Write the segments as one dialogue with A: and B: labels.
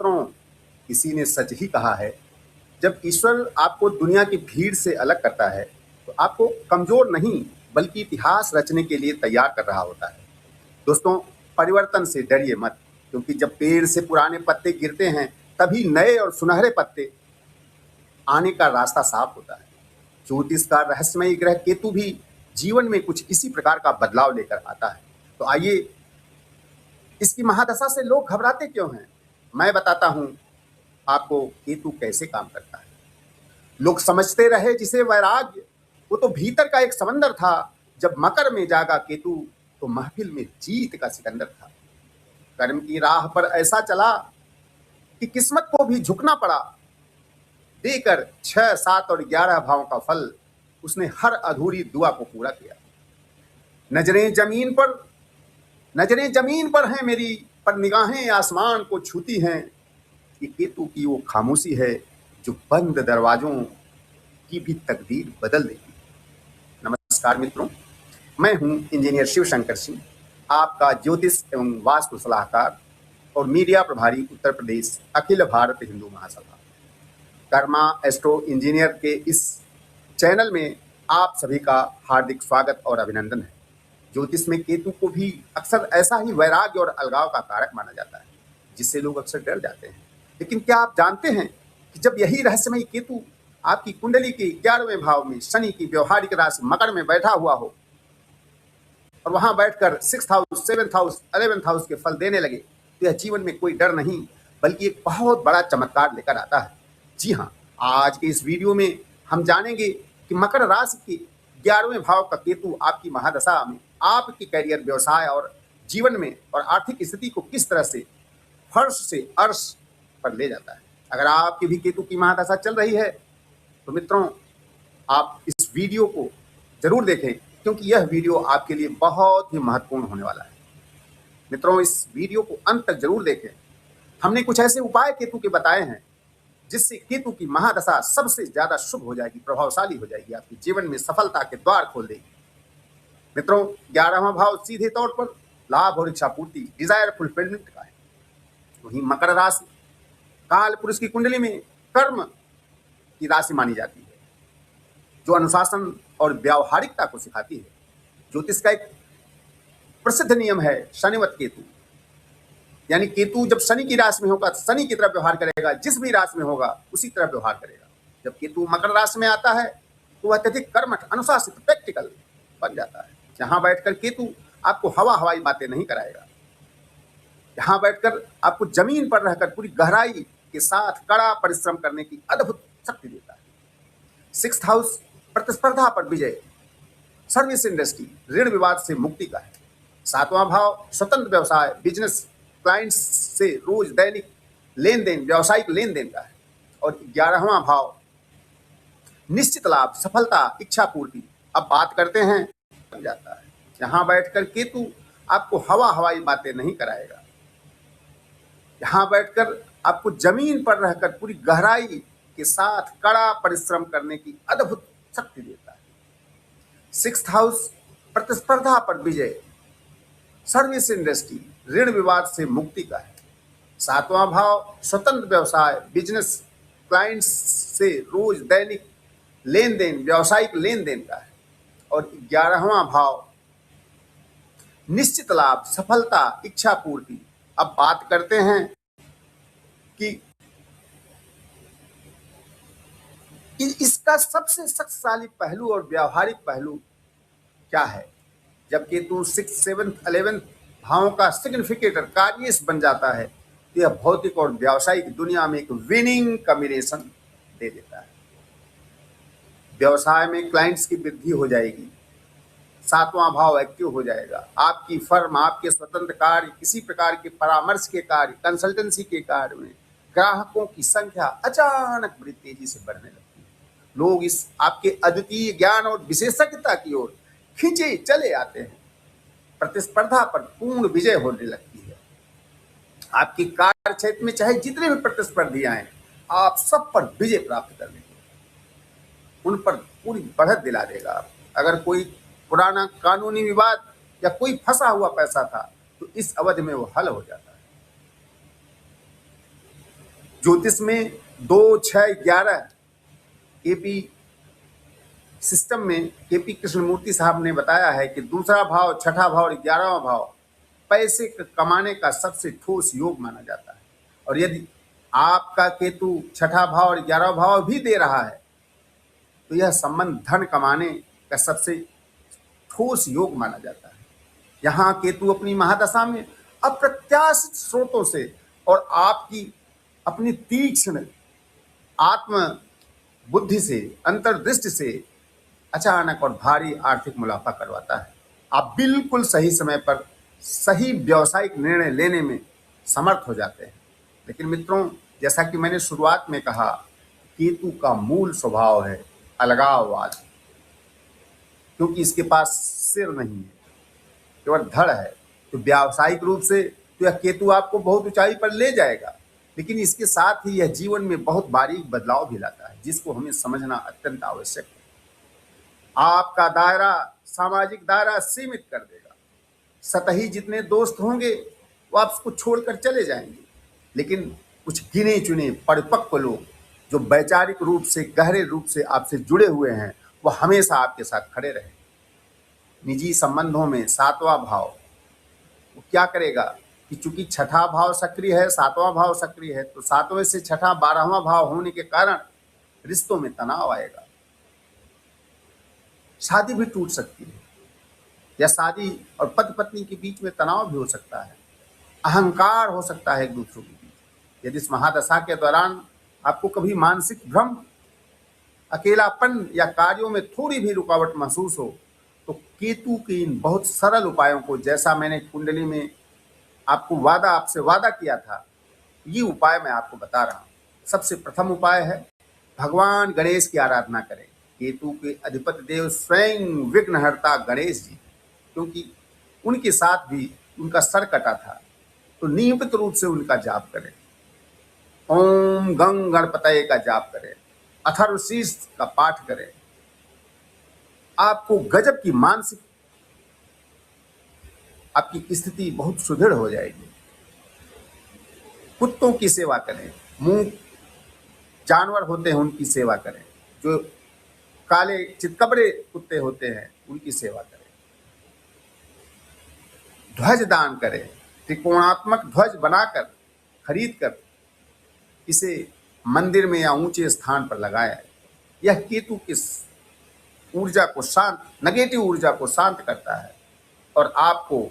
A: मित्रों, किसी ने सच ही कहा है, जब ईश्वर आपको दुनिया की भीड़ से अलग करता है तो आपको कमजोर नहीं बल्कि इतिहास रचने के लिए तैयार कर रहा होता है। दोस्तों, परिवर्तन से डरिए मत, क्योंकि जब पेड़ से पुराने पत्ते गिरते हैं तभी नए और सुनहरे पत्ते आने का रास्ता साफ होता है। ज्योतिष का रहस्यमय ग्रह केतु भी जीवन में कुछ इसी प्रकार का बदलाव लेकर आता है। तो आइए, इसकी महादशा से लोग घबराते क्यों हैं, मैं बताता हूं आपको केतु कैसे काम करता है। लोग समझते रहे जिसे वैराग्य, वो तो भीतर का एक समंदर था। जब मकर में जागा केतु तो महफिल में जीत का सिकंदर था। कर्म की राह पर ऐसा चला कि किस्मत को भी झुकना पड़ा। देकर 6, 7 और 11 भावों का फल उसने हर अधूरी दुआ को पूरा किया। नजरें जमीन पर हैं मेरी, पर निगाहें आसमान को छूती हैं। ये केतु की वो खामोशी है जो बंद दरवाजों की भी तकदीर बदल देगी। नमस्कार मित्रों, मैं हूं इंजीनियर शिव शंकर सिंह, आपका ज्योतिष एवं वास्तु सलाहकार और मीडिया प्रभारी उत्तर प्रदेश अखिल भारत हिंदू महासभा। कर्मा एस्ट्रो इंजीनियर के इस चैनल में आप सभी का हार्दिक स्वागत और अभिनंदन है। ज्योतिष में केतु को भी अक्सर ऐसा ही वैराग्य और अलगाव का कारक माना जाता है, जिससे लोग अक्सर डर जाते हैं। लेकिन क्या आप जानते हैं कि जब यही रहस्यमय केतु आपकी कुंडली के 11वें भाव में शनि की व्यवहारिक राशि मकर में बैठा हुआ हो और वहां बैठकर 6th house, 7th house, 11th house के फल देने लगे, तो यह जीवन में कोई डर नहीं बल्कि एक बहुत बड़ा चमत्कार लेकर आता है। जी हाँ, आज के इस वीडियो में हम जानेंगे कि मकर राशि के 11वें भाव का केतु आपकी महादशा में आपके करियर, व्यवसाय और जीवन में और आर्थिक स्थिति को किस तरह से फर्श से अर्श पर ले जाता है। अगर आपकी भी केतु की महादशा चल रही है तो मित्रों, आप इस वीडियो को जरूर देखें, क्योंकि यह वीडियो आपके लिए बहुत ही महत्वपूर्ण होने वाला है। मित्रों, इस वीडियो को अंत तक जरूर देखें। हमने कुछ ऐसे उपाय केतु के बताए हैं जिससे केतु की महादशा सबसे ज्यादा शुभ हो जाएगी, प्रभावशाली हो जाएगी, आपके जीवन में सफलता के द्वार खोल देगी। मित्रों, 11वां भाव सीधे तौर पर लाभ और इच्छा पूर्ति, डिजायर फुलफिलमेंट का है। वहीं मकर राशि काल पुरुष की कुंडली में कर्म की राशि मानी जाती है, जो अनुशासन और व्यावहारिकता को सिखाती है। ज्योतिष का एक प्रसिद्ध नियम है शनिवत केतु, यानी केतु जब शनि की राशि में होगा शनि की तरह व्यवहार करेगा, जिस भी राशि में होगा उसी तरह व्यवहार करेगा। जब केतु मकर राशि में आता है तो वह अत्यधिक कर्मठ, अनुशासित, प्रैक्टिकल बन जाता है। यहाँ बैठकर केतु आपको हवाई बातें नहीं कराएगा। यहाँ बैठकर आपको जमीन पर रहकर पूरी गहराई के साथ कड़ा परिश्रम करने की अद्भुत शक्ति देता है। 6th हाउस प्रतिस्पर्धा पर विजय, सर्विस इंडस्ट्री, ऋण विवाद से मुक्ति का है। 7वां भाव स्वतंत्र व्यवसाय, बिजनेस, क्लाइंट्स से रोज दैनिक लेन देन, व्यावसायिक लेन देन का है। और 11वां भाव निश्चित लाभ, सफलता, इच्छा पूर्ति। अब बात करते हैं जाता है। यहाँ बैठकर केतु आपको हवाई बातें नहीं कराएगा। यहाँ बैठकर आपको जमीन पर रहकर पूरी गहराई के साथ कड़ा परिश्रम करने की अद्भुत शक्ति देता है। 6th हाउस प्रतिस्पर्धा पर विजय, सर्विस इंडस्ट्री, ऋण विवाद से मुक्ति का है। 7वां भाव स्वतंत्र व्यवसाय, बिजनेस, क्लाइंट्स से रोज दैनिक लेन देन, व्यावसायिक लेन देन का है। और 11वां भाव निश्चित लाभ, सफलता, इच्छा पूर्ति। अब बात करते हैं कि इसका सबसे शक्तिशाली पहलू और व्यावहारिक पहलू क्या है। जब केतु 6th, 7th, 11th भावों का सिग्निफिकेटर, कार्येश बन जाता है तो यह भौतिक और व्यावसायिक दुनिया में एक विनिंग कॉम्बिनेशन दे देता है। व्यवसाय में क्लाइंट्स की वृद्धि हो जाएगी, 7वां भाव एक्टिव हो जाएगा। आपकी फर्म, आपके स्वतंत्र कार्य, किसी प्रकार के परामर्श के कार्य, कंसल्टेंसी के कार्य में ग्राहकों की संख्या अचानक बड़ी तेजी से बढ़ने लगती है। लोग इस आपके अद्वितीय ज्ञान और विशेषज्ञता की ओर खींचे चले आते हैं। प्रतिस्पर्धा पर पूर्ण विजय होने लगती है। आपकी कार्य क्षेत्र में चाहे जितने भी प्रतिस्पर्धी आए, आप सब पर विजय प्राप्त कर लेंगे, उन पर पूरी बढ़त दिला देगा। अगर कोई पुराना कानूनी विवाद या कोई फंसा हुआ पैसा था तो इस अवधि में वो हल हो जाता है। ज्योतिष में 2, 6, 11 केपी सिस्टम में केपी कृष्णमूर्ति साहब ने बताया है कि दूसरा भाव, छठा भाव और 11वां भाव पैसे कमाने का सबसे ठोस योग माना जाता है। और यदि आपका केतु छठा भाव और 11वां भाव भी दे रहा है तो यह संबंध धन कमाने का सबसे ठोस योग माना जाता है। यहाँ केतु अपनी महादशा में अप्रत्याशित स्रोतों से और आपकी अपनी तीक्ष्ण आत्म बुद्धि से, अंतर्दृष्टि से अचानक और भारी आर्थिक मुनाफा करवाता है। आप बिल्कुल सही समय पर सही व्यावसायिक निर्णय लेने में समर्थ हो जाते हैं। लेकिन मित्रों, जैसा कि मैंने शुरुआत में कहा, केतु का मूल स्वभाव है अलगाववाद, क्योंकि इसके पास सिर नहीं है, केवल धड़ है। तो व्यावसायिक रूप से तो यह केतु आपको बहुत ऊंचाई पर ले जाएगा, लेकिन इसके साथ ही यह जीवन में बहुत बारीक बदलाव भी लाता है, जिसको हमें समझना अत्यंत आवश्यक है। आपका दायरा, सामाजिक दायरा सीमित कर देगा। सतही जितने दोस्त होंगे वो आपको छोड़कर चले जाएंगे, लेकिन कुछ गिने चुने परिपक्व लोग जो वैचारिक रूप से, गहरे रूप से आपसे जुड़े हुए हैं, वो हमेशा आपके साथ खड़े रहेंगे। निजी संबंधों में 7वां भाव वो क्या करेगा कि चूंकि छठा भाव सक्रिय है, 7वां भाव सक्रिय है, तो 7वें से छठा 12वां भाव होने के कारण रिश्तों में तनाव आएगा। शादी भी टूट सकती है, या शादी और पति पत्नी के बीच में तनाव भी हो सकता है। अहंकार हो सकता है एक दूसरों के बीच। यदि इस महादशा के दौरान आपको कभी मानसिक भ्रम, अकेलापन या कार्यों में थोड़ी भी रुकावट महसूस हो, तो केतु के इन बहुत सरल उपायों को, जैसा मैंने कुंडली में आपसे वादा किया था, ये उपाय मैं आपको बता रहा हूँ। सबसे प्रथम उपाय है भगवान गणेश की आराधना करें। केतु के अधिपति देव स्वयं विघ्नहर्ता गणेश जी, क्योंकि उनके साथ भी उनका सर कटा था, तो नियमित रूप से उनका जाप करें। ओम गंग गणपतये का जाप करें, अथर्वशीष का पाठ करें। आपको गजब की मानसिक आपकी स्थिति बहुत सुदृढ़ हो जाएगी। कुत्तों की सेवा करें, मूक जानवर होते हैं उनकी सेवा करें, जो काले चितकबरे कुत्ते होते हैं उनकी सेवा करें। ध्वज दान करें, त्रिकोणात्मक ध्वज बनाकर खरीद कर इसे मंदिर में या ऊंचे स्थान पर लगाएं। यह केतु की ऊर्जा को शांत, नेगेटिव ऊर्जा को शांत करता है और आपको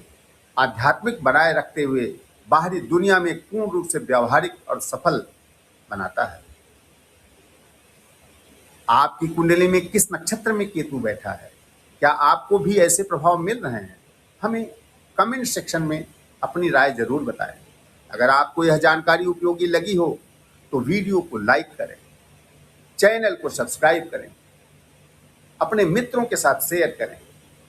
A: आध्यात्मिक बनाए रखते हुए बाहरी दुनिया में पूर्ण रूप से व्यावहारिक और सफल बनाता है। आपकी कुंडली में किस नक्षत्र में केतु बैठा है, क्या आपको भी ऐसे प्रभाव मिल रहे हैं? हमें कमेंट सेक्शन में अपनी राय जरूर बताएं। अगर आपको यह जानकारी उपयोगी लगी हो तो वीडियो को लाइक करें, चैनल को सब्सक्राइब करें, अपने मित्रों के साथ शेयर करें।